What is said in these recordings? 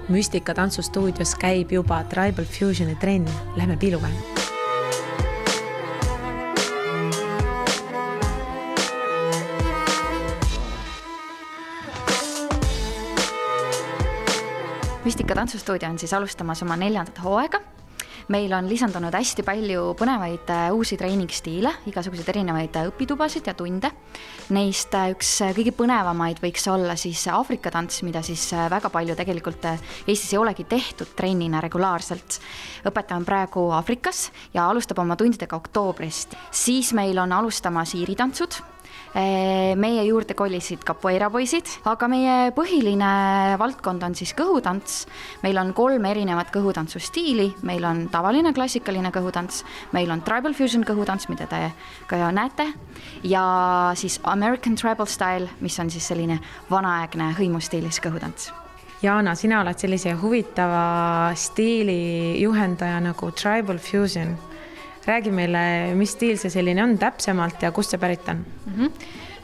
Müstika tantsustuudios käib juba Tribal Fusioni trenn. Lähme piiluga. Müstika tantsustuudio on siis alustamas oma 4. hooaega. Meil on lisandunud hästi palju põnevaid uusi treeningstiile, igasuguseid erinevaid õpitubasid ja tunde. Neist üks kõige põnevamaid võiks olla siis Aafrika tants, mida siis väga palju tegelikult Eestis ei olegi tehtud trennina regulaarselt. Õpetaja on praegu Aafrikas ja alustab oma tundidega oktoobrist. Siis meil on alustamas iiritantsud. Meie juurde kolisid capoeira poisid, aga meie põhiline valdkond on siis kõhutants. Meil on 3 erinevat kõhutantsustiili, meil on tavaline klassikaline kõhutants, meil on Tribal Fusion kõhutants, mida te ka näete, ja siis American Tribal Style, mis on siis selline vanaaegne hõimustiilis kõhutants. Jaana, sina oled sellise huvitava stiili juhendaja nagu Tribal Fusion. Räägi meile, mis stiil see selline on täpsemalt ja kust see pärit on?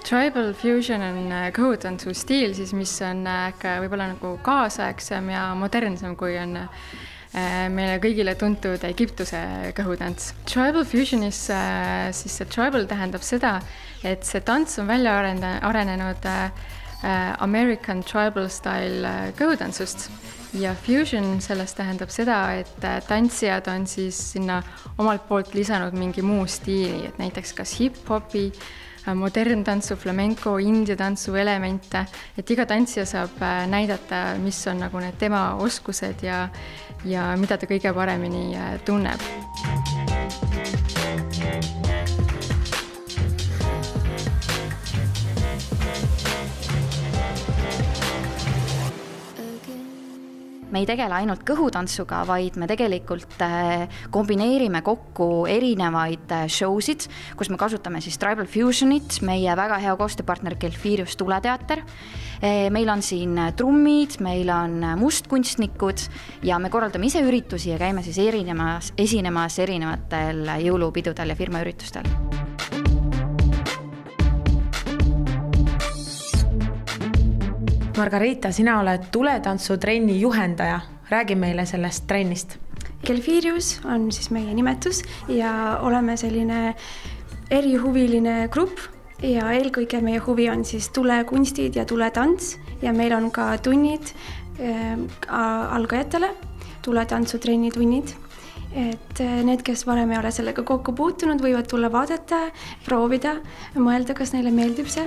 Tribal Fusion on kõhutantsu stiil, siis mis on võib-olla nagu kaasaegsem ja modernsem, kui on meile kõigile tuntud Egiptuse kõhutants. Tribal Fusionis siis see tribal tähendab seda, et see tants on välja arenenud American Tribal Style kõhutantsust. Ja fusion sellest tähendab seda, et tantsijad on siis sinna omalt poolt lisanud mingi muu stiili, et näiteks kas hip-hopi, modern tantsu, flamenco, india tantsu elemente, et iga tantsija saab näidata, mis on nagu need tema oskused ja mida ta kõige paremini tunneb. Me ei tegele ainult kõhutantsuga, vaid me tegelikult kombineerime kokku erinevaid showsid, kus me kasutame siis Tribal Fusionit, meie väga hea koostööpartner Gelfirius Tuleteater. Meil on siin trummid, meil on mustkunstnikud ja me korraldame ise üritusi ja käime siis esinemas erinevatel jõulupidudel ja firmaüritustel. Margarita, sina oled tuletantsutrenni juhendaja. Räägi meile sellest trennist. Gelfirius on siis meie nimetus ja oleme selline erihuviline grupp ja eelkõige meie huvi on siis tulekunstid ja tuletants ja meil on ka tunnid algajatele, tuletantsutrenni tunnid. Et need, kes varem ei ole sellega kokku puutunud, võivad tulla vaadata, proovida, mõelda, kas neile meeldib see.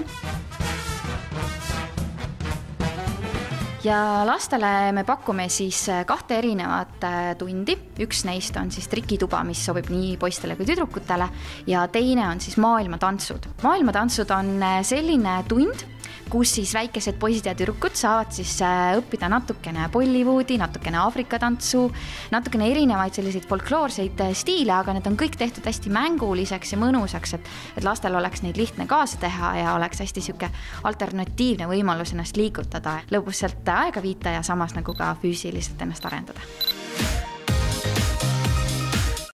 Ja lastele me pakume siis 2 erinevat tundi. Üks neist on siis trikituba, mis sobib nii poistele kui tüdrukutele ja teine on siis maailmatantsud. Maailmatantsud on selline tund, kus siis väikesed poisid ja tüdrukud saavad siis õppida natukene Bollywoodi, natukene Aafrika tantsu, natukene erinevaid selliseid folkloorseid stiile, aga need on kõik tehtud hästi mänguliseks ja mõnusaks, et lastel oleks neid lihtne kaasa teha ja oleks hästi siuke alternatiivne võimalus ennast liigutada, lõbusalt aega viita ja samas nagu ka füüsiliselt ennast arendada.